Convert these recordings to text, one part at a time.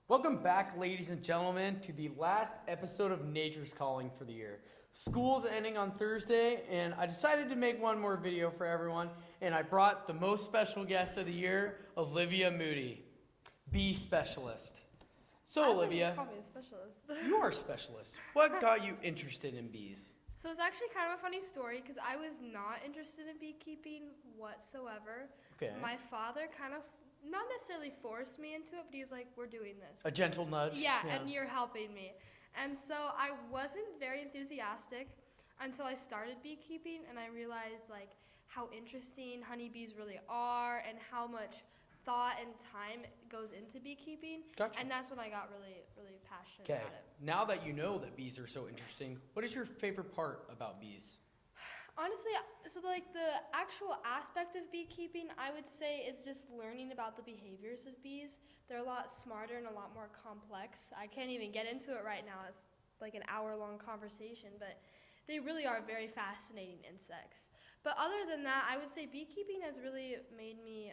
Welcome back, ladies and gentlemen, to the last episode of Nature's Calling for the year. School's ending on Thursday, and I decided to make one more video for everyone, and I brought the most special guest of the year, Olivia Moody, bee specialist. So, Olivia, Call me a specialist. you are a specialist. What got you interested in bees? So it's actually kind of a funny story because I was not interested in beekeeping whatsoever. Okay. My father kind of not necessarily forced me into it, but he was like, "We're doing this." A gentle nudge? Yeah, and you're helping me. And so I wasn't very enthusiastic until I started beekeeping, and I realized like how interesting honeybees really are and how much thought and time goes into beekeeping. Gotcha. And that's when I got really, really passionate Okay, about it. now that you know that bees are so interesting, what is your favorite part about bees? Honestly, so like the actual aspect of beekeeping, I would say is just learning about the behaviors of bees. They're a lot smarter and a lot more complex. I can't even get into it right now. It's like an hour-long conversation, but they really are very fascinating insects. But other than that, I would say beekeeping has really made me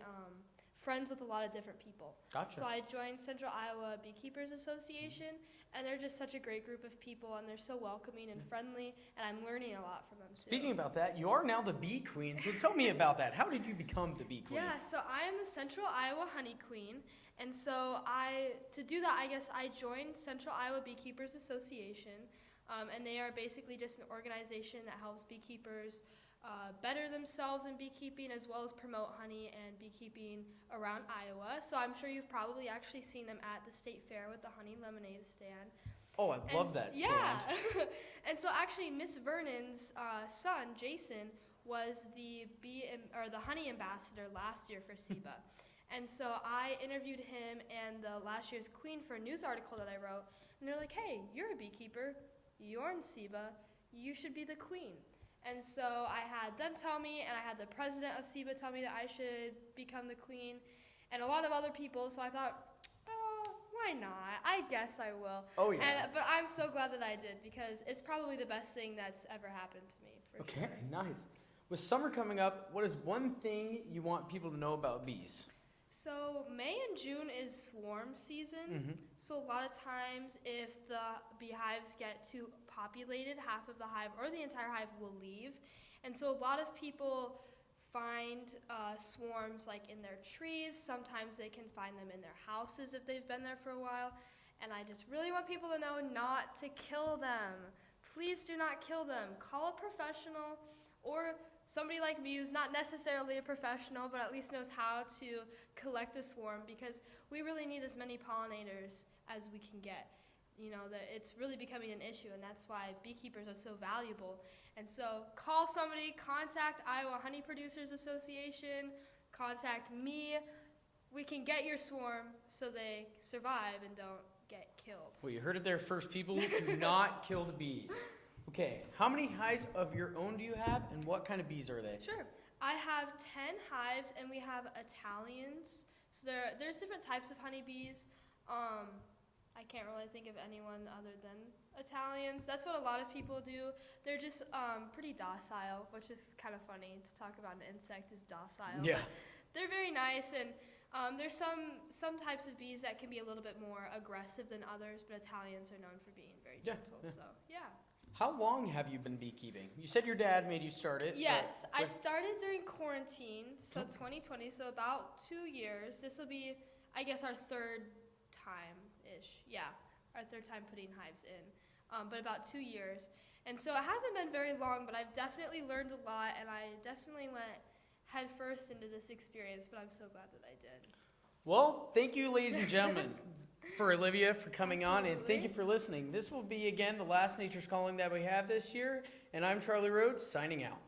friends with a lot of different people. Gotcha. So I joined Central Iowa Beekeepers Association, and they're just such a great group of people, and they're so welcoming and friendly, and I'm learning a lot from them too. Speaking about that, you are now the bee queen, so tell me about that. How did you become the bee queen? Yeah, so I am the Central Iowa Honey Queen, and so to do that, I guess I joined Central Iowa Beekeepers Association, and they are basically just an organization that helps beekeepers better themselves in beekeeping as well as promote honey and beekeeping around Iowa. So I'm sure you've probably actually seen them at the state fair with the honey lemonade stand. Oh, I love that stand. Yeah. And so actually Miss Vernon's son, Jason, was the honey ambassador last year for SEBA. And so I interviewed him and the last year's queen for a news article that I wrote. And they're like, "Hey, you're a beekeeper. You're in SEBA. You should be the queen." And so I had them tell me, and I had the president of SEBA tell me that I should become the queen, and a lot of other people. So I thought, oh, why not? I guess I will. Oh, yeah. But I'm so glad that I did because it's probably the best thing that's ever happened to me. For Okay, sure. nice. With summer coming up, what is one thing you want people to know about bees? So May and June is swarm season. Mm-hmm. So a lot of times if the beehives get too populated, half of the hive or the entire hive will leave. And so a lot of people find swarms like in their trees. Sometimes they can find them in their houses if they've been there for a while. And I just really want people to know not to kill them. Please do not kill them. Call a professional or somebody like me who's not necessarily a professional but at least knows how to collect a swarm because we really need as many pollinators as we can get. You know, that it's really becoming an issue, and that's why beekeepers are so valuable. And so call somebody, contact Iowa Honey Producers Association, contact me. We can get your swarm so they survive and don't get killed. Well, you heard it there first, people. Do not kill the bees. Okay, how many hives of your own do you have, and what kind of bees are they? Sure. I have 10 hives, and we have Italians. So there's different types of honeybees. I can't really think of anyone other than Italians. That's what a lot of people do. They're just pretty docile, which is kind of funny to talk about an insect as docile. Yeah. But they're very nice, and there's some types of bees that can be a little bit more aggressive than others, but Italians are known for being very gentle. Yeah. So, yeah. How long have you been beekeeping? You said your dad made you start it. Yes, I started during quarantine, so 2020, so about 2 years. This will be, I guess, our third time-ish. Yeah, our third time putting hives in, but about 2 years. And so it hasn't been very long, but I've definitely learned a lot, and I definitely went head first into this experience, but I'm so glad that I did. Well, thank you, ladies and gentlemen, for Olivia for coming on, and thank Absolutely. you for listening. This will be, again, the last Nature's Calling that we have this year, and I'm Charlie Rhodes, signing out.